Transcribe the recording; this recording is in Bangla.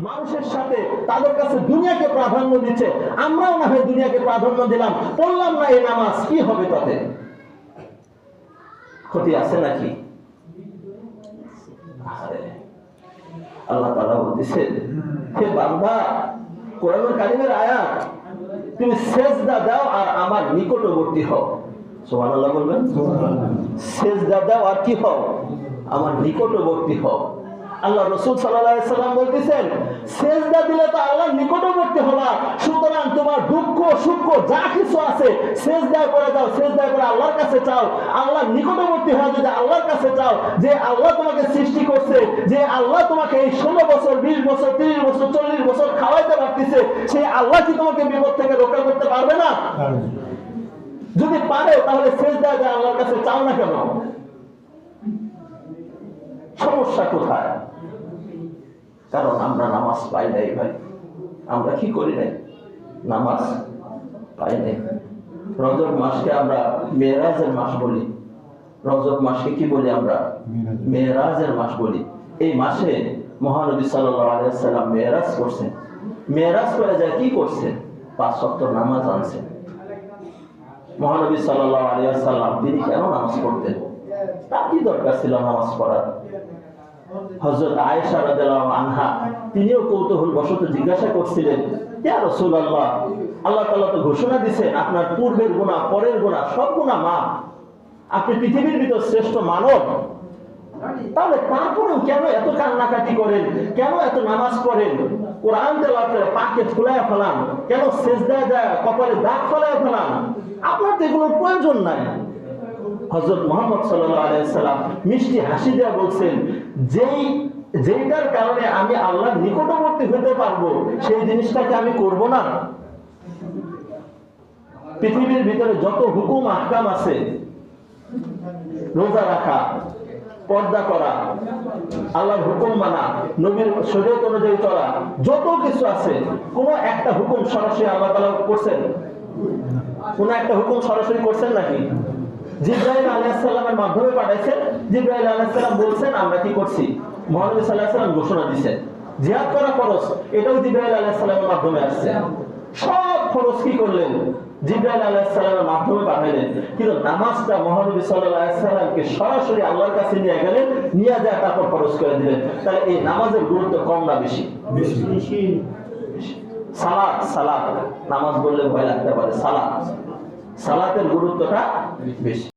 মানুষের সাথে তাদের কাছে দুনিয়াকে প্রাধান্য দিচ্ছে, আমরাও না হয় দুনিয়াকে প্রাধান্য দিলাম, পড়লাম না এই নামাজ, কি হবে তাতে? ক্ষতি আছে নাকি? আল্লাহ তাআলা বলতেছেন, হে বান্দা, কোরআনুল কারীমের আয়াত, তুমি সেজদা দাও আর আমার নিকটবর্তী হও। সুবহানাল্লাহ বলবেন। সেজদা দাও আর কি হও? আমার নিকটবর্তী হও। আল্লাহ রাসূল সাল্লাল্লাহু আলাইহি সাল্লাম বলতেছেন, সেজদা দিলে তো আল্লাহর নিকটবর্তী হবা, সুতরাং তোমার দুঃখ সুখ যা কিছু আছে সেজদায় করে দাও, সেজদায় করে আল্লাহর কাছে চাও, আল্লাহর নিকটবর্তী হয়ে যদি আল্লাহর কাছে চাও, যে আল্লাহ তোমাকে সৃষ্টি করছে, যে আল্লাহ তোমাকে এই 16 বছর 20 বছর 30 বছর 40 বছর খাওয়াইতে পারতেছে, সেই আল্লাহ কি তোমাকে বিপদ থেকে রক্ষা করতে পারবে না? যদি পারে তাহলে সেজদায় দিয়ে আল্লাহর কাছে চাও না কেন? সমস্যা কোথায়? কারণ আমরা নামাজ পাই নাই ভাই। আমরা কি করি নাই? নামাজ পাই নাই। রজব মাসকে আমরা মেরাজের মাস বলি। রজব মাসকে কি বলি আমরা? মেরাজের মাস বলি। এই মাসে মহানবী সাল্লাল্লাহু আলাইহি ওয়াসাল্লাম মেরাজ করছেন। মেরাজ করে যায় কি করছেন? 5 ওয়াক্ত নামাজ আনছেন। মহানবী সাল্লাল্লাহু আলাইহি ওয়াসাল্লাম তিনি কেন নামাজ পড়তেন? তার কি দরকার ছিল নামাজ পড়ার? হযরত আয়েশা রাদিয়াল্লাহু আনহা তিনিও কৌতূহল বশত জিজ্ঞাসা করছিলেন, ইয়া রাসূলুল্লাহ, আল্লাহ তাআলা তো ঘোষণা দিয়েছেন আপনার পূর্বের গুনাহ পরের গুনাহ সব গুনাহ মাফ, আপনি পৃথিবীর ভিতর শ্রেষ্ঠ মানব, তাহলে তারপরেও কেন এত কান্নাকাটি করেন? কেন এত নামাজ পড়েন? কোরআন তেলাওয়াত করে পাকে ফুলায় ফেলান, কেন সিজদায় যায় কপালে দাগ ফেলায় ফেলান? আপনার তো এগুলোর প্রয়োজন নাই। হযরত মুহাম্মদ সাল্লাল্লাহু আলাইহি সাল্লাম মিষ্টি হাসি দিয়ে বলছেন, যেইটার কারণে আমি আল্লাহর নিকটবর্তী হতে পারবো সেই জিনিসটাকে আমি করব না? পৃথিবীর ভিতরে যত হুকুম আহকাম আছে, রোজা রাখা, পর্দা করা, আল্লাহর হুকুম মানা, নবীর শরীয়ত অনুযায়ী চলা, যত কিছু আছে, কোন একটা হুকুম সরাসরি আল্লাহ তাআলা করছেন? কোন একটা হুকুম সরাসরি করছেন নাকি? জিবরাইল আলাইহিস সালামের মাধ্যমে পাঠাইছেন। জিবরাইল আলাইহিস সালাম বলছেন, আমরা কি করছি? মুহাম্মদ সাল্লাল্লাহু আলাইহি ওয়াসাল্লাম ঘোষণা দিয়েছেন জিহাদ করা ফরজ, এটাও জিবরাইল আলাইহিস সালামের মাধ্যমে আসছে। সব ফরজ কি করলেন? জিবরাইল আলাইহিস সালামের মাধ্যমে পাঠাইলেন। কিন্তু নামাজটা মুহাম্মদ সাল্লাল্লাহু আলাইহি ওয়াসাল্লামকে সরাসরি আল্লাহর কাছে নিয়ে গেলেন, নিয়ে যায় তারপর ফরজ করে দিলেন। তাহলে এই নামাজের গুরুত্ব কম না বেশি? বেশি। সালাত, সালাত, নামাজ বললে ভয় লাগতে পারে, সালাত, সালাতের গুরুত্বটা বেশি।